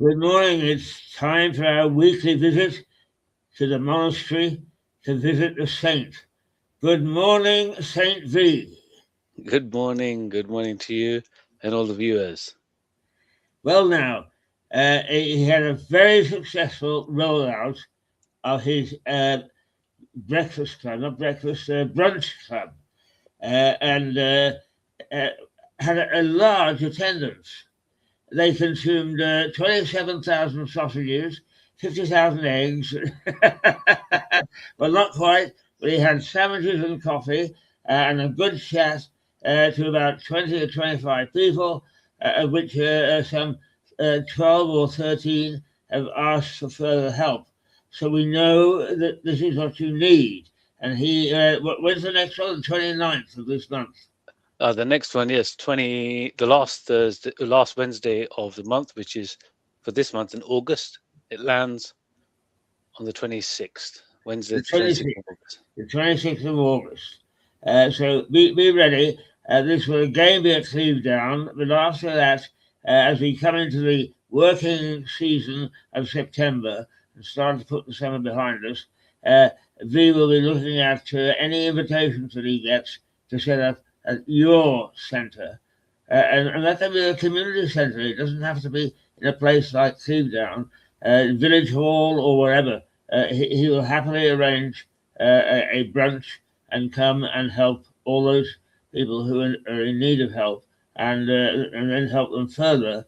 Good morning. It's time for our weekly visit to the monastery to visit the saint. Good morning, Saint V. Good morning to you and all the viewers. Well, now, he had a very successful rollout of his breakfast club, not breakfast, brunch club, and uh, had a large attendance. They consumed 27,000 sausages, 50,000 eggs. Well, not quite, but he had sandwiches and coffee and a good chat to about 20 or 25 people, of which some 12 or 13 have asked for further help. So we know that this is what you need. And when's the next one? The 29th of this month. The next one, yes, 20, the last Thursday, last Wednesday of the month, which is for this month in August. It lands on the 26th, Wednesday, The the 26th 26th. of August. The 26th of August. So be ready. This will again be at Cleve Down, but after that, as we come into the working season of September and start to put the summer behind us, uh, V will be looking at any invitations that he gets to set up at your centre. And that can be a community centre. It doesn't have to be in a place like Cleve Down, Village Hall, or wherever. He will happily arrange a brunch and come and help all those people who are in need of help, and then help them further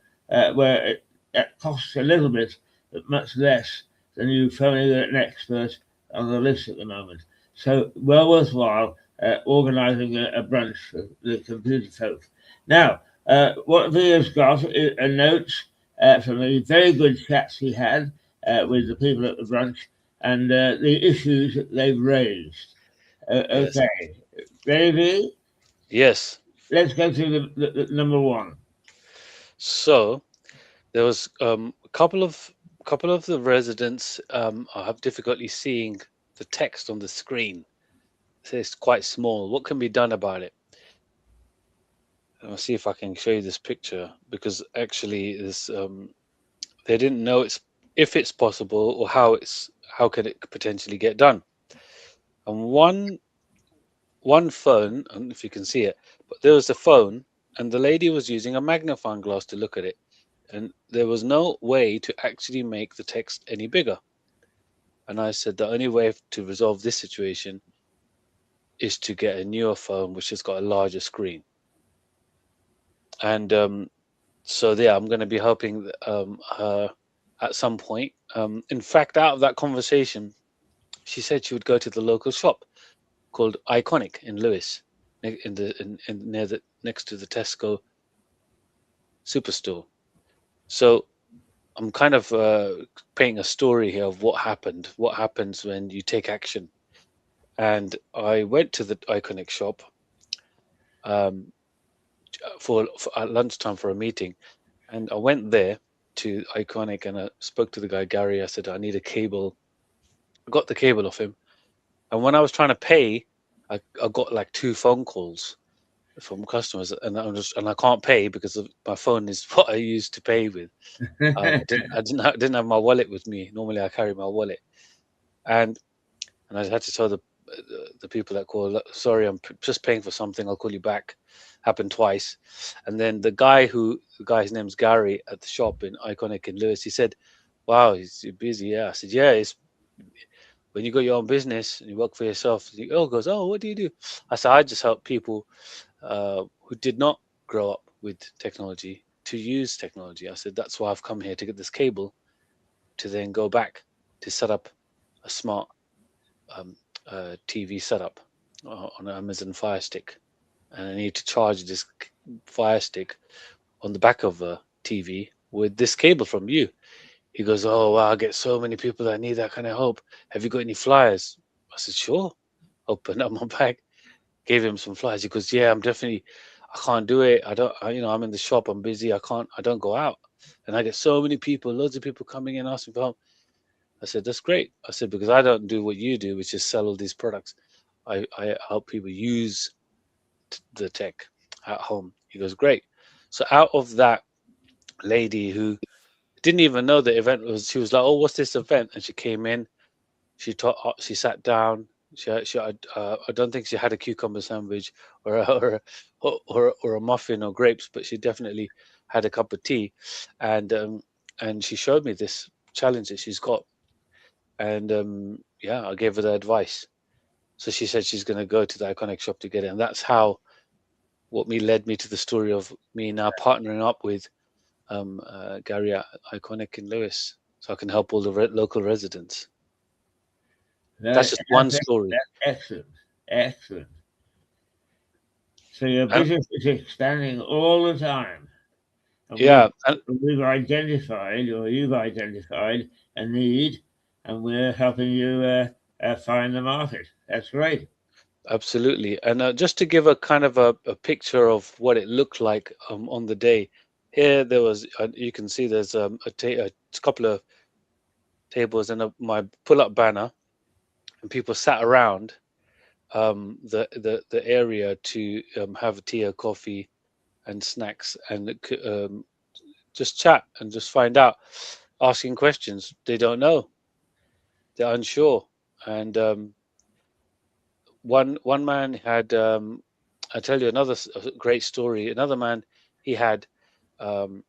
where it costs a little bit, but much less than you phoning an expert on the list at the moment. So well worthwhile organising a brunch for the computer folk. Now, what Via's got is a note from the very good chats he had with the people at the brunch and the issues that they've raised. Yes. Okay, ready, V? Yes. Let's go to the number one. So there was a couple of the residents have difficulty seeing the text on the screen. So it's quite small. What can be done about it? I'll see if I can show you this picture because actually this they didn't know it's if it's possible or how can it potentially get done. And one phone, I don't know if you can see it, but there was a phone and the lady was using a magnifying glass to look at it, and there was no way to actually make the text any bigger. And I said the only way to resolve this situation is to get a newer phone which has got a larger screen. And so yeah, I'm going to be helping her at some point. In fact, out of that conversation, she said she would go to the local shop called Iconic in Lewis, in near the next to the Tesco superstore. So I'm kind of painting a story here of what happened, what happens when you take action. And I went to the Iconic shop um, for at lunchtime for a meeting, and I went there to Iconic and I spoke to the guy Gary. I said I need a cable. I got the cable off him, and when I was trying to pay, I got like two phone calls from customers, and I can't pay because of my phone is what I used to pay with. I didn't have my wallet with me. Normally I carry my wallet, and I had to tell the people that call, sorry, I'm just paying for something. I'll call you back. Happened twice, and then the guy's name's Gary at the shop in Iconic in Lewis. He said, "Wow, you're busy." Yeah, I said, "Yeah, it's when you got your own business and you work for yourself." He goes, "Oh, what do you do?" I said, "I just help people who did not grow up with technology to use technology." I said, "That's why I've come here to get this cable to then go back to set up a smart um, TV setup on an Amazon Fire Stick, and I need to charge this Fire Stick on the back of a TV with this cable from you." He goes, "Oh wow, I get so many people that need that kind of help. Have you got any flyers?" I said, "Sure." Opened up my bag, gave him some flyers. He goes, "Yeah, I'm definitely. I can't do it. I don't. I'm in the shop. I'm busy. I can't. I don't go out." And I get so many people, loads of people coming in asking for help. I said, "That's great." I said, "Because I don't do what you do, which is sell all these products. I help people use the tech at home." He goes, "Great." So out of that lady who Didn't even know the event was. She was like, "Oh, what's this event?" And she came in. She sat down. I don't think she had a cucumber sandwich or or a muffin or grapes, but she definitely had a cup of tea, and she showed me this challenge that she's got, and yeah, I gave her the advice. So she said she's going to go to the Iconic shop to get it, and that's how what me led me to the story of me now partnering up with Gary at Iconic in Lewis, so I can help all the local residents. That's just one story. That's excellent. Excellent. So your And business is expanding all the time. And yeah, and we've identified, or you've identified, a need, and we're helping you find the market. That's great. absolutely. And just to give a kind of a picture of what it looked like on the day, here there was, you can see there's a couple of tables and my pull-up banner, and people sat around the area to have tea or coffee and snacks and just chat and just find out, asking questions. They don't know, they're unsure, and one man had I tell you another great story. Another man, he had um,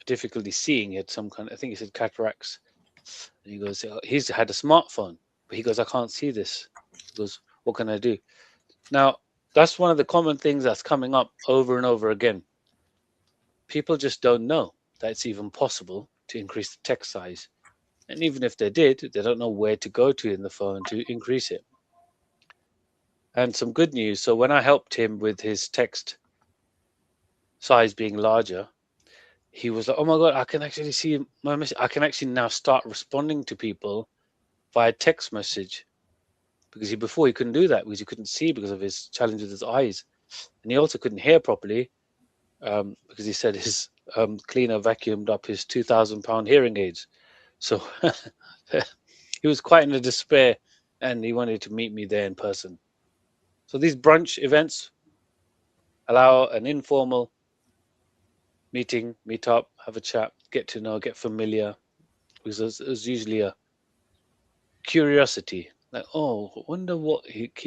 difficulty seeing. He had some kind. I think he said cataracts. And he goes, he's had a smartphone, but he goes, I can't see this. He goes, what can I do? Now, that's one of the common things that's coming up over and over again. People just don't know that it's even possible to increase the text size. And even if they did, they don't know where to go to in the phone to increase it. And some good news. So when I helped him with his text size being larger, he was like, "Oh my God, I can actually see my message. I can actually now start responding to people via text message." Because before he couldn't do that because he couldn't see because of his challenge with his eyes. And he also couldn't hear properly because he said his cleaner vacuumed up his £2,000 hearing aids. So he was quite in a despair and he wanted to meet me there in person. So these brunch events allow an informal meeting, meet up, have a chat, get to know, get familiar. Because there's usually a curiosity, like, oh, wonder what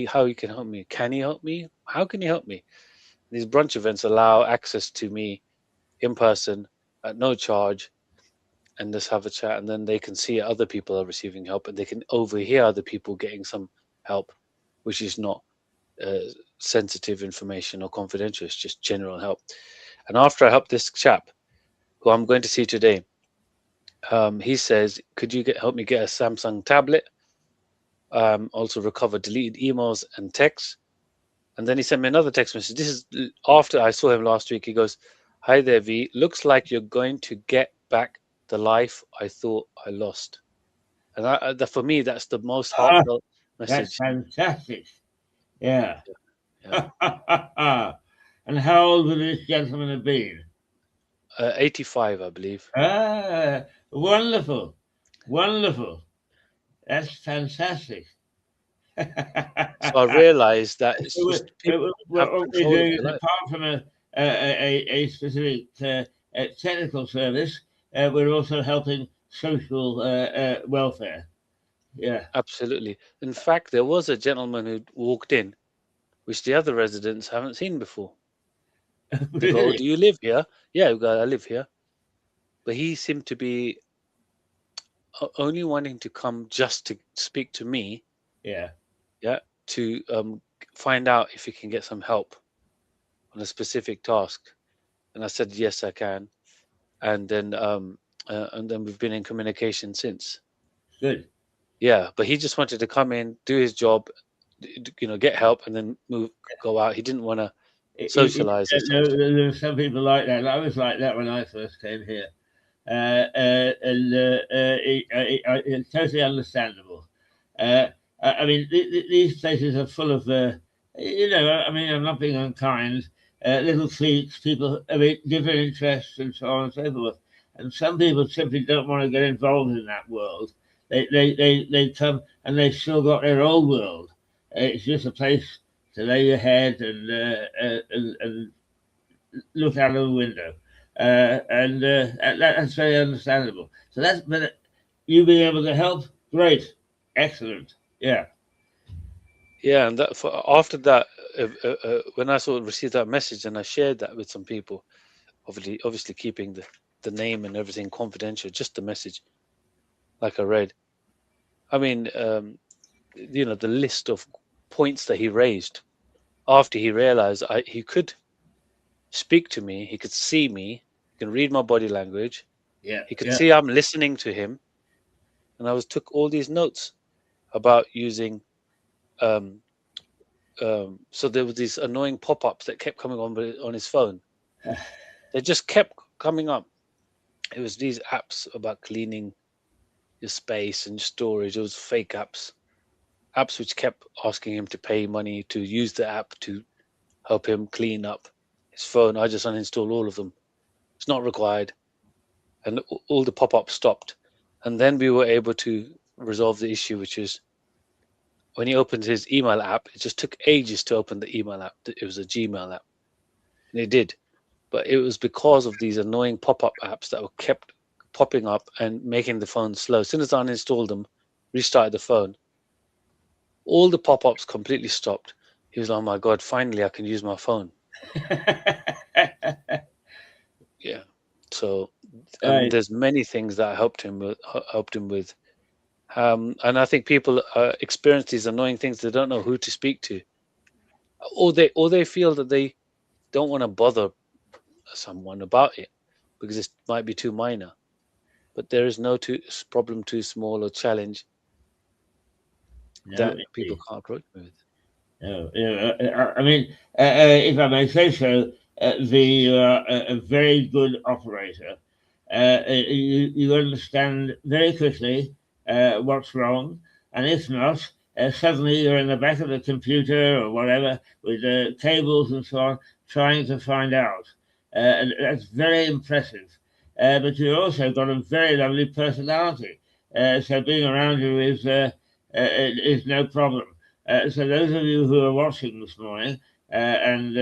how he can help me. Can he help me? How can he help me? These brunch events allow access to me in person at no charge, and just have a chat, and then they can see other people are receiving help, and they can overhear other people getting some help, which is not uh, sensitive information or confidential. It's just general help. And after I help this chap, who I'm going to see today, he says, "Could you help me get a Samsung tablet? Also recover deleted emails and texts." And then he sent me another text message. This is after I saw him last week. He goes, "Hi there, V. Looks like you're going to get back the life I thought I lost." And for me, that's the most Ah, heartfelt that's message. fantastic. Yeah. Yeah. And how old would this gentleman have been? 85, I believe. Ah, wonderful. Wonderful. That's fantastic. So I realized that it's just people have What we're control of doing their is, life. apart from a specific technical service, we're also helping social welfare. Yeah. Absolutely. In fact, there was a gentleman who walked in, which the other residents haven't seen before. They go, "Oh, Really? do you live here?" "Yeah, I live here." But he seemed to be only wanting to come just to speak to me, Yeah. yeah, to find out if he can get some help on a specific task. And I said, "Yes, I can." And then we've been in communication since. Good. Yeah, but he just wanted to come in, do his job, get help, and then go out. He didn't want to socialize as such. There are some people like that. I was like that when I first came here. It's totally understandable. I mean, these places are full of, I mean, I'm not being unkind, little cliques, people, I mean, different interests and so on and so forth. And some people simply don't want to get involved in that world. They come and they've still got their old world. It's just a place to lay your head and look out of the window. That's very understandable. So that's but you being able to help, great, excellent, yeah. Yeah, and that after that, when I sort of received that message and I shared that with some people, obviously keeping the name and everything confidential, just the message, like I read. I mean, the list of points that he raised after he realized he could speak to me, he could see me, he can read my body language, Yeah, he could yeah. see I'm listening to him, and I was took all these notes about using. Um, so there was these annoying pop-ups that kept coming on his phone. They just kept coming up. It was these apps about cleaning your space and storage. It was fake apps which kept asking him to pay money to use the app to help him clean up his phone. I just uninstalled all of them. It's not required, and all the pop-ups stopped. And then we were able to resolve the issue, which is when he opened his email app, it just took ages to open the email app. It was a Gmail app, and it did, but it was because of these annoying pop-up apps that were kept popping up and making the phone slow. As soon as I uninstalled them, restarted the phone, all the pop-ups completely stopped. He was like, "Oh my god, finally I can use my phone." Yeah. So Right. there's many things that I helped him with. And I think people experience these annoying things. They don't know who to speak to, or they feel that they don't want to bother someone about it because it might be too minor. But there is no problem too small or challenge No, that people indeed. can't approach me with. No, I mean, if I may say so, the a very good operator. You understand very quickly what's wrong, and if not, suddenly you're in the back of the computer or whatever with cables and so on, trying to find out. And that's very impressive. But you also got a very lovely personality, so being around you is no problem. So those of you who are watching this morning and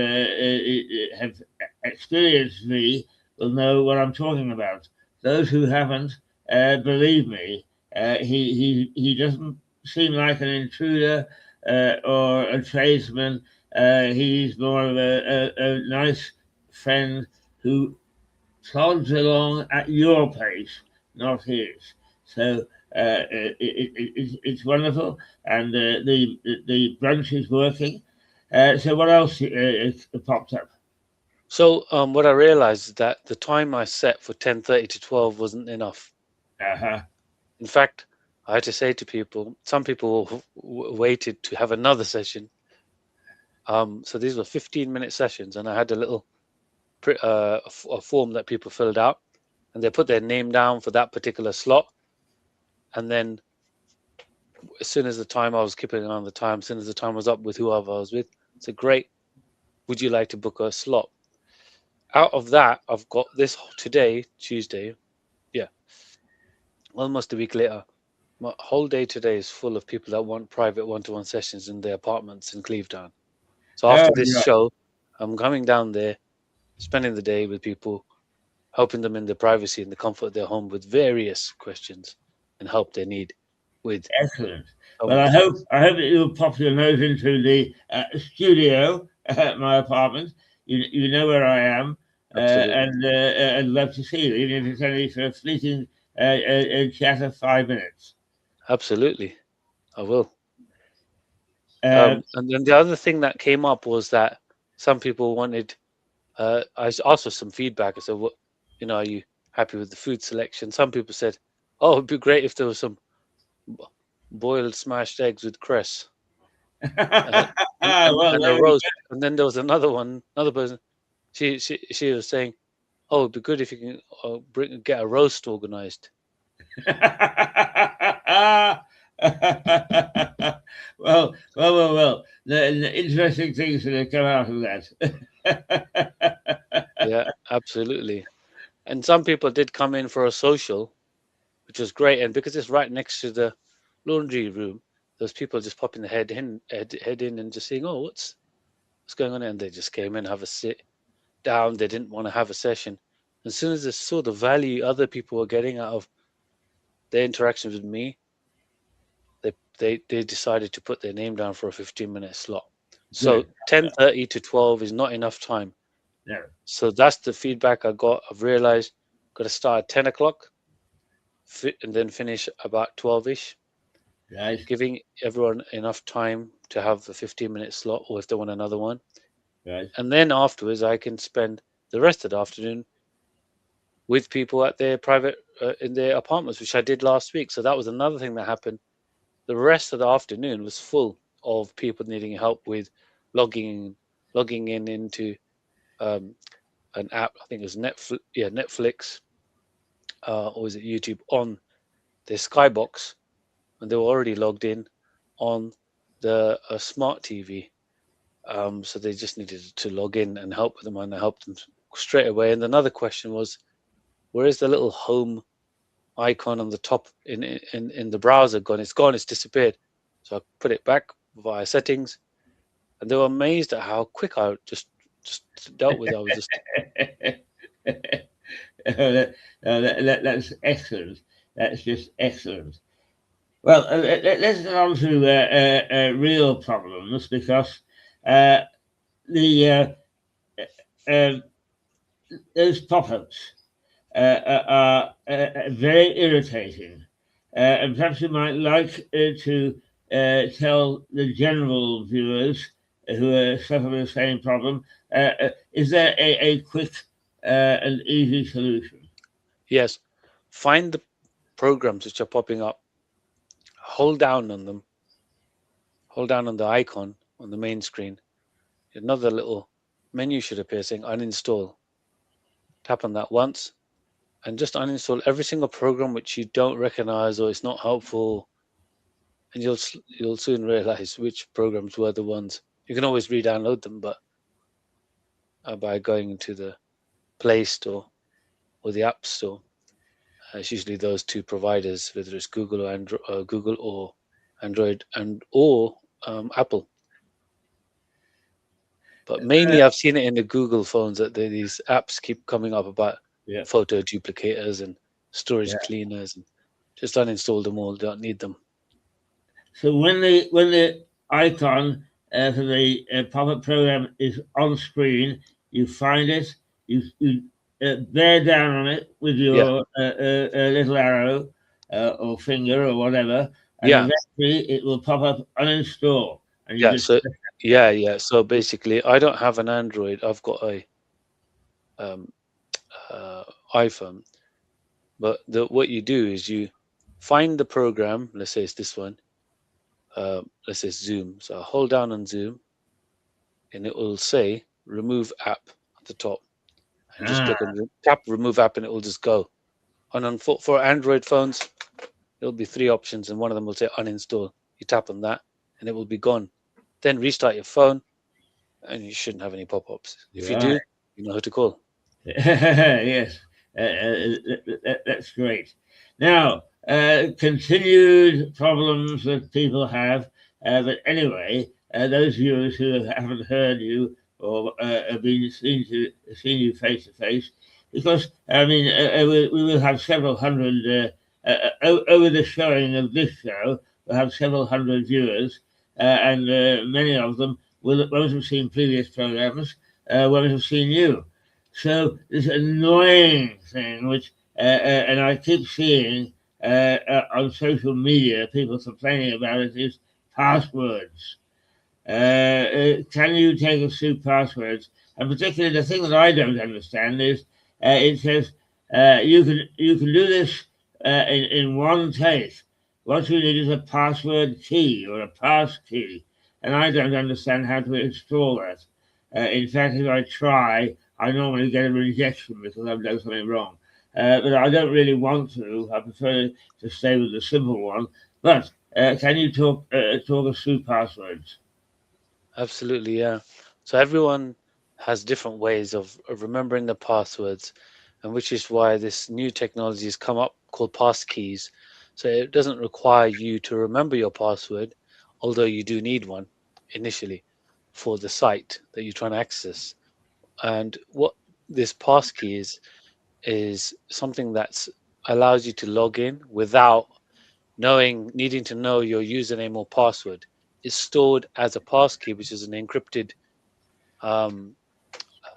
have experienced me will know what I'm talking about. Those who haven't, believe me, he doesn't seem like an intruder or a tradesman. He's more of a nice friend who plods along at your pace, not his. So it's wonderful, and the brunch is working. So what else popped up? So what I realized is that the time I set for 10:30 to 12 wasn't enough. Uh-huh. In fact, I had to say to people, some people waited to have another session. So these were 15-minute sessions, and I had a little a form that people filled out, and they put their name down for that particular slot. And then as soon as the time I was keeping on the time, as soon as the time was up with whoever I was with, I said, "Great, would you like to book a slot?" Out of that, I've got this today, Tuesday. Yeah, almost a week later. My whole day today is full of people that want private one-to-one sessions in their apartments in Clevedon. So Oh, after this yeah, show, I'm coming down there, spending the day with people, helping them in the privacy and the comfort of their home with various questions and help they need with excellent. so Well, much. I hope that you'll pop your nose into the studio at my apartment. You know where I am, Absolutely. and I'd love to see you, even if it's only for a fleeting chat of 5 minutes. Absolutely. I will. Uh, And then the other thing that came up was that some people wanted, I asked for some feedback. I said, what, are you happy with the food selection? Some people said, oh, it'd be great if there was some b- boiled smashed eggs with cress uh, well, and a there we roast. And then there was another person. She was saying, "Oh, it'd be good if you can get a roast organized." go. Well. The interesting things that have come out of that. Yeah, absolutely. And some people did come in for a social, which was great. And because it's right next to the laundry room, those people just popping the head in, and just saying, "Oh, what's going on?" And they just came in, have a sit down. They didn't want to have a session. As soon as they saw the value other people were getting out of their interactions with me, they decided to put their name down for a 15-minute slot. So Good. 10:30 to 12 is not enough time. No. So that's the feedback I got. I've realized got to start at 10 o'clock and then finish about 12ish, Right. giving everyone enough time to have a 15-minute slot, or if they want another one. Right. And then afterwards, I can spend the rest of the afternoon with people at their private in their apartments, which I did last week. So that was another thing that happened. The rest of the afternoon was full of people needing help with logging logging in into um, an app. I think it was Netflix, yeah, Netflix, or was it YouTube on their Skybox, and they were already logged in on the smart TV. So they just needed to log in and help them, and I helped them straight away. And another question was, where is the little home icon on the top in the browser gone? It's gone. It's disappeared. So I put it back via settings, and they were amazed at how quick I just dealt with it. I was just That's excellent. That's just excellent. Well, let's get on to real problems because uh, the uh, those pop-ups are very irritating, and perhaps you might like to tell the general viewers who are suffering the same problem. Is there a quick and easy solution? yes, find the programs which are popping up, hold down on them, hold down on the icon on the main screen. Another little menu should appear saying uninstall. Tap on that once and just uninstall every single program which you don't recognize or it's not helpful, and you'll soon realize which programs were the ones. You can always re-download them, but by going into the Play Store or the App Store, it's usually those two providers, whether it's Google or Android or Apple. But Uh, mainly, I've seen it in the Google phones that these apps keep coming up about yeah, photo duplicators and storage yeah. cleaners, and just uninstall them all. Don't need them. So when the icon for the pop-up program is on screen, you find it, you bear down on it with Yeah, your little arrow or finger or whatever, and yeah, eventually it will pop up uninstall, and you yeah. just So yeah. So basically, I don't have an Android. I've got a um, uh, iPhone. But what you do is you find the program. Let's say it's this one. Let's say it's Zoom. So I hold down on Zoom, and it will say remove app at the top, and just ah click on tap remove app, and it will just go. And on for Android phones, there'll be three options, and one of them will say uninstall. You tap on that, and it will be gone. Then restart your phone, and you shouldn't have any pop-ups. If you right. do, you know who to call. Yes, that's great. Now, continued problems that people have, but anyway, those viewers who haven't heard you or have been seen you face to face, because I mean, we will have several hundred over the showing of this show. We'll have several hundred viewers, and many of them won't have seen previous programs, won't have seen you. So this annoying thing, which and I keep seeing on social media, people complaining about it, is passwords. Can you take us through passwords? And particularly, the thing that I don't understand is it says you can do this in one take. What you need is a password key or a pass key, and I don't understand how to install that. In fact, if I try, I normally get a rejection because I've done something wrong. But I don't really want to. I prefer to stay with the simple one. But can you talk us through passwords? Absolutely, yeah. So everyone has different ways of remembering the passwords, and which is why this new technology has come up called passkeys. So it doesn't require you to remember your password, although you do need one initially for the site that you're trying to access. And what this passkey is, is something that's allows you to log in without needing to know your username or password. It's stored as a passkey, which is an encrypted, um,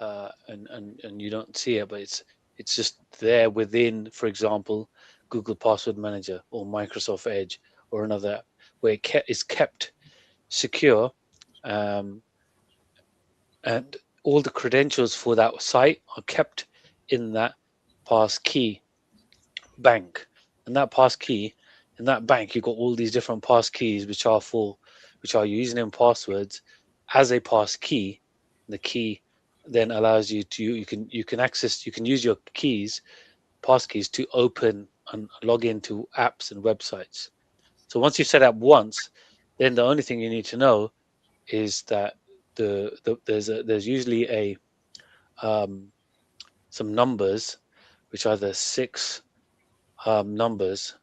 and you don't see it, but it's just there within, for example, Google Password Manager or Microsoft Edge or another app, where is kept secure, um, and all the credentials for that site are kept in that passkey bank. And that passkey in that bank, you've got all these different passkeys, which are username passwords as a passkey. The key then allows you to you can use your passkeys to open and log into apps and websites. So once you set up once, then the only thing you need to know is that there's usually a um, some numbers, which are the six numbers,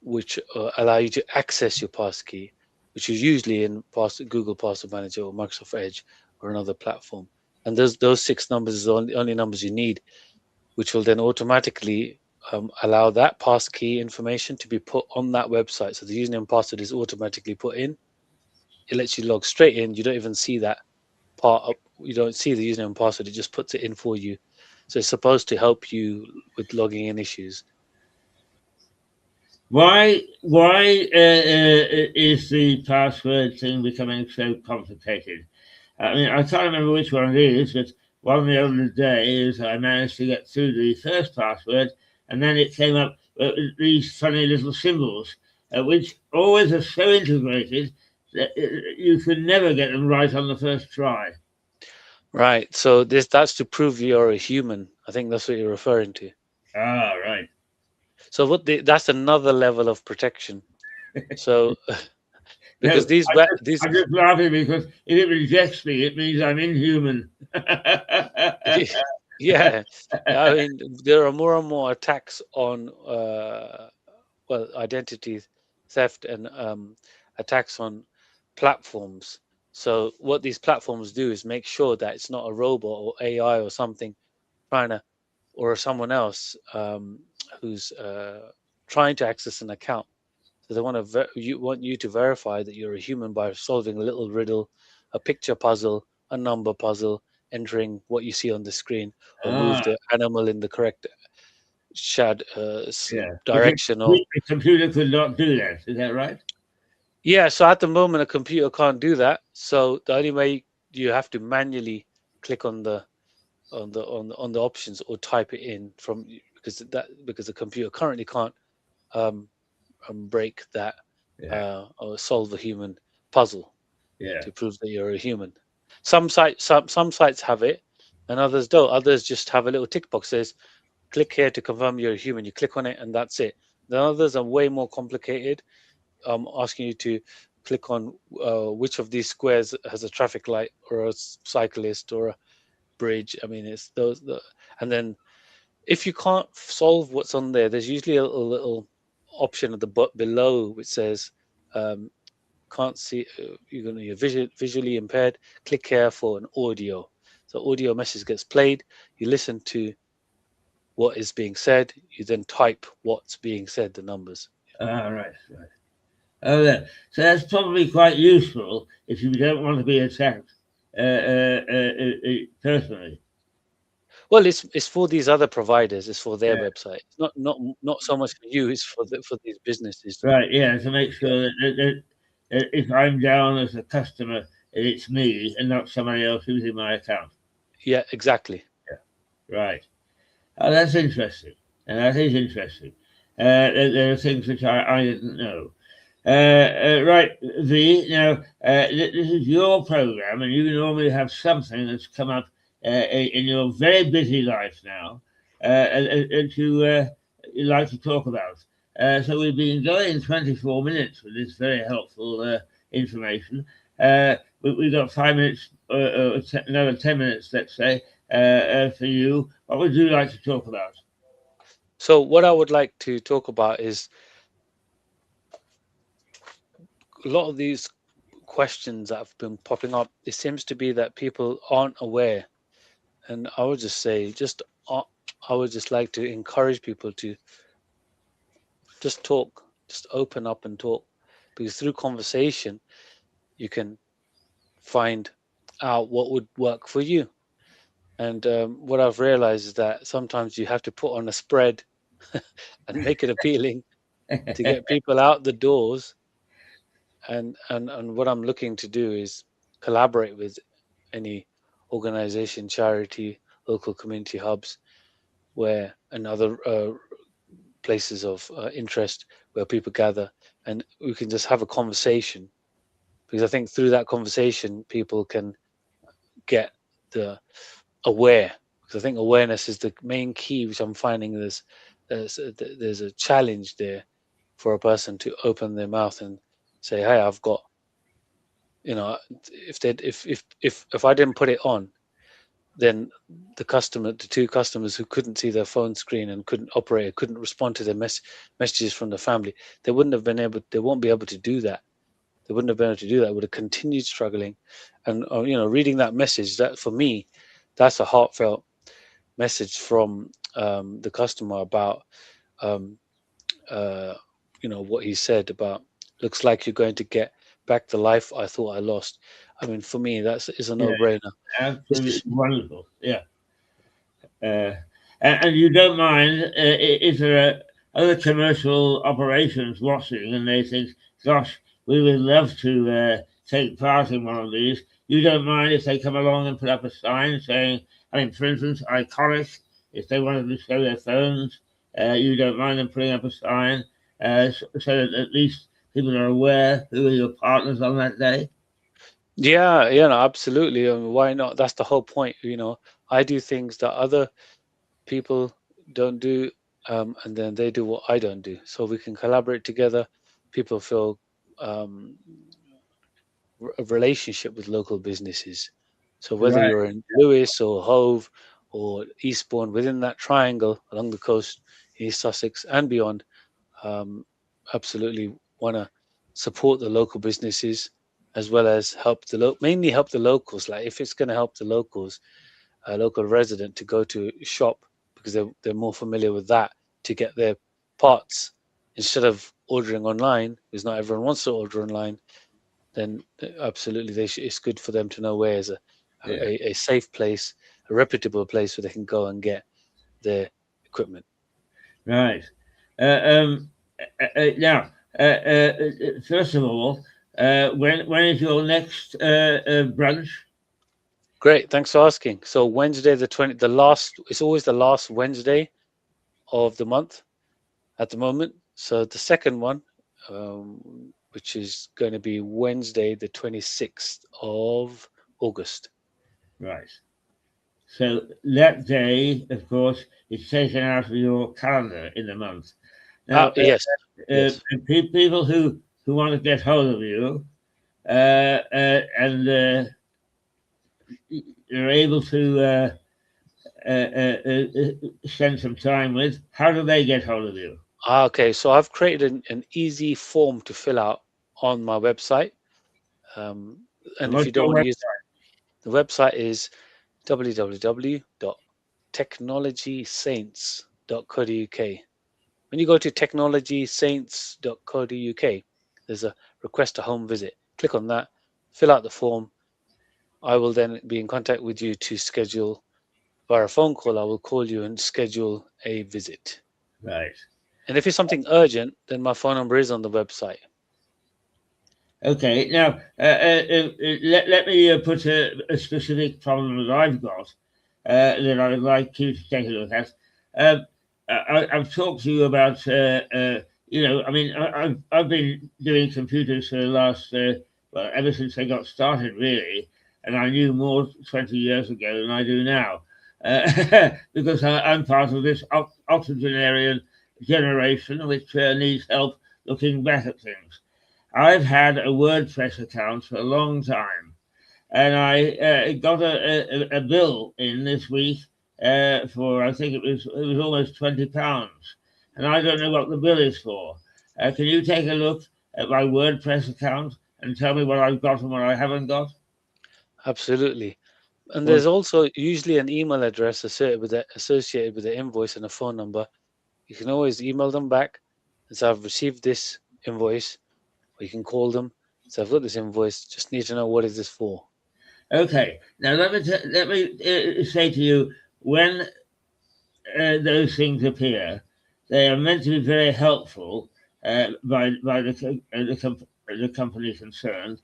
which allow you to access your passkey, which is usually in Google Password Manager or Microsoft Edge or another platform. And those six numbers is the only numbers you need, which will then automatically allow that passkey information to be put on that website. So the username and password is automatically put in. It lets you log straight in. You don't even see that part up. You don't see the username and password. It just puts it in for you. So it's supposed to help you with logging in issues. Why is the password thing becoming so complicated? I mean, I can't remember which one it is, but one of the other days I managed to get through the first password, and then it came up with these funny little symbols, which always are so integrated that you could never get them right on the first try. Right. So that's to prove you're a human. I think that's what you're referring to. Ah, right. So that's another level of protection. So No, because these I'm just laughing because if it rejects me, it means I'm inhuman. yeah, I mean there are more and more attacks on identity theft and attacks on platforms. So what these platforms do is make sure that it's not a robot or AI or something trying to or someone else who's trying to access an account. So they want to want you to verify that you're a human by solving a little riddle, a picture puzzle, a number puzzle, entering what you see on the screen, or move Ah, the animal in the correct shad yeah. But direction. Or the computer could not do that. Is that right? yeah, so at the moment a computer can't do that. So the only way you have to manually click on the options or type it in from because the computer currently can't um, break that Yeah, or solve a human puzzle yeah. to prove that you're a human. Some sites have it, and others don't. Others just have a little tick box says click here to confirm you're a human. You click on it, and that's it. Then others are way more complicated, asking you to click on which of these squares has a traffic light or a cyclist or a bridge. I mean, it's and then if you can't solve what's on there, there's usually a little option at the below which says um, can't see you're visually impaired. Click here for an audio. So audio message gets played. You listen to what is being said. You then type what's being said, the numbers. Ah, right, right. Oh, yeah. So that's probably quite useful if you don't want to be attacked personally. Well, it's for these other providers. It's for their Yeah, website. It's not so much for you. It's for these businesses. right. Yeah, to make Yeah, sure that if I'm down as a customer, it's me and not somebody else using my account. yeah, exactly. Yeah, right. Oh, that's interesting. And that is interesting. There are things which I didn't know. Right, V. Now, this is your program, and you normally have something that's come up in your very busy life now that you like to talk about. So we've been going 24 minutes with this very helpful information. We've got 5 minutes, another 10 minutes, let's say, for you. What would you like to talk about? So what I would like to talk about is a lot of these questions that have been popping up. It seems to be that people aren't aware, and I would just say, just I would just like to encourage people to just talk, just open up and talk, because through conversation you can find out what would work for you. And what I've realized is that sometimes you have to put on a spread and make it appealing to get people out the doors. And what I'm looking to do is collaborate with any organization, charity, local community hubs, where and other places of interest where people gather, and we can just have a conversation. Because I think through that conversation, people can get the aware. Because I think awareness is the main key, which I'm finding there's a challenge there for a person to open their mouth and say, "Hey, I've got," you know, if I didn't put it on, then the two customers who couldn't see their phone screen and couldn't operate it, couldn't respond to their messages from the family, they won't be able to do that. They wouldn't have been able to do that. Would have continued struggling. And reading that message, that for me, that's a heartfelt message from the customer about um, uh, what he said about, looks like you're going to get back the life I thought I lost. I mean, for me, that's is a Yeah, no-brainer. It's absolutely just wonderful. Yeah. Uh, and you don't mind, if there are other commercial operations watching and they think, gosh, we would love to take part in one of these. You don't mind if they come along and put up a sign saying, I mean, for instance, Iconic, if they wanted to show their phones, you don't mind them putting up a sign so that at least people are aware who are your partners on that day? yeah, no, absolutely. I mean, why not? That's the whole point. I do things that other people don't do, and then they do what I don't do. So we can collaborate together. People feel um, a relationship with local businesses. So whether Right. you're in Lewis or Hove or Eastbourne, within that triangle along the coast, East Sussex and beyond, um, absolutely want to support the local businesses as well as help mainly help the locals. Like if it's going to help the locals, a local resident to go to shop because they're more familiar with that to get their parts instead of ordering online, because not everyone wants to order online. Then absolutely it's good for them to know where is Yeah. a safe place, a reputable place where they can go and get their equipment. Right. Um, Now, first of all, when is your next brunch? Great, thanks for asking. So Wednesday the 20, the last, it's always the last Wednesday of the month at the moment. So the second one, which is going to be Wednesday the 26th of August. Right. So that day, of course, is taken out of your calendar in the month. Now, Ah, yes, yes. people who want to get hold of you and are able to spend some time with, how do they get hold of you? Ah, okay, so I've created an easy form to fill out on my website. Um, And and if what's you don't your want to web? use the website is www.technologysaints.co.uk. When you go to technologysaints.co.uk, there's a request a home visit. Click on that, fill out the form. I will then be in contact with you to schedule via a phone call. I will call you and schedule a visit. Right. And if it's something urgent, then my phone number is on the website. Okay. Now, let me put a specific problem that I've got that I would like you to take a look at. Um, I've talked to you about, I mean, I've been doing computers for the last, well, ever since I got started, really, and I knew more 20 years ago than I do now, because I'm part of this octogenarian generation which needs help looking back at things. I've had a WordPress account for a long time, and I got a bill in this week for, I think it was almost £20, and I don't know what the bill is for. Can you take a look at my WordPress account and tell me what I've got and what I haven't got? Absolutely. And there's also usually an email address associated with the invoice and a phone number. You can always email them back and say, I've received this invoice, or you can call them. So I've got this invoice, just need to know what is this for. Okay. Now let me say to you, when those things appear, they are meant to be very helpful by the company concerned.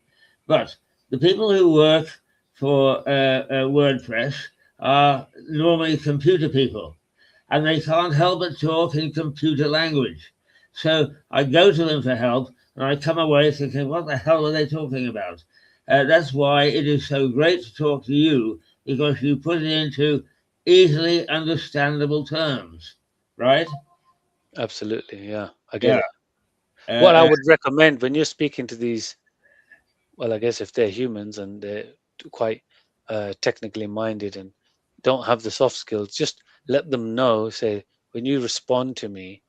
But the people who work for WordPress are normally computer people, and they can't help but talk in computer language. So I go to them for help, and I come away thinking, what the hell are they talking about? That's why it is so great to talk to you, because you put it into easily understandable terms, right? Absolutely, yeah, I get Yeah. it. Uh, What I uh, would recommend when you're speaking to these, well, I guess if they're humans and they're quite technically minded and don't have the soft skills, just let them know. Say, when you respond to me,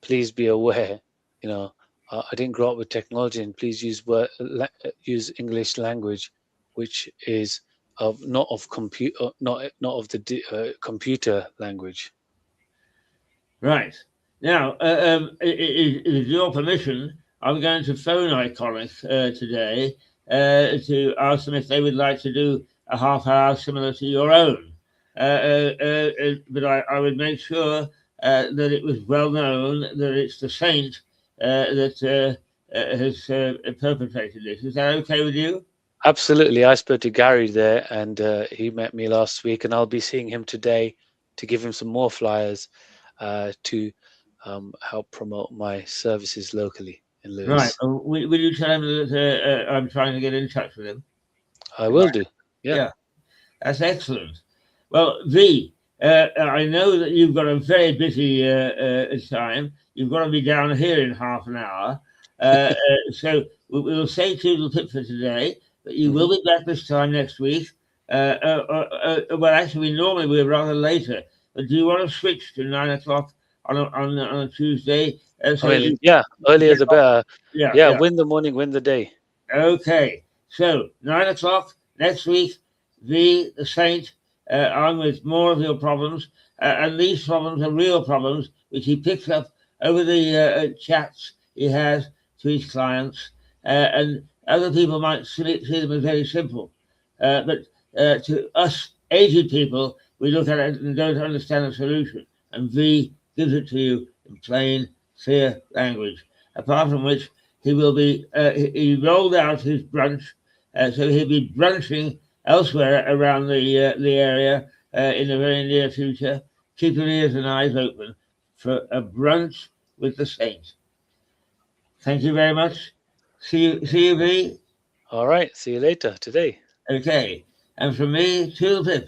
please be aware. You know, I didn't grow up with technology, and please use English language, which is of not of compute, not of the computer language. right. Now, with your permission, I'm going to phone Iconic today to ask them if they would like to do a half hour similar to your own. But I would make sure that it was well known that it's the Saint that has perpetrated this. Is that okay with you? Absolutely. I spoke to Gary there, and he met me last week, and I'll be seeing him today to give him some more flyers to help promote my services locally in Right. Lewis. Will you tell him that I'm trying to get in touch with him? I will do. Yeah. Yeah. That's excellent. Well, V, I know that you've got a very busy time. You've got to be down here in half an hour. So we'll say toodle-pip for today, but you will hmm be back this time next week. Well, actually, normally we're rather later. But do you want to switch to 9 o'clock on a Tuesday? I So that mean, you yeah, earlier get the off? better. Yeah, Yeah, yeah. win the morning, win the day. Okay, so 9 o'clock next week, the Saint, on with more of your problems, and these problems are real problems which he picks up over the chats he has to his clients, and other people might see them as very simple, but to us aged people, we look at it and don't understand the solution, and V gives it to you in plain, clear language. Apart from which, he will be he rolled out his brunch, so he'll be brunching elsewhere around the area in the very near future. Keep your ears and eyes open for a brunch with the Saints. Thank you very much. See you, V. All right. See you later today. Okay, and from me, Toodle Pip.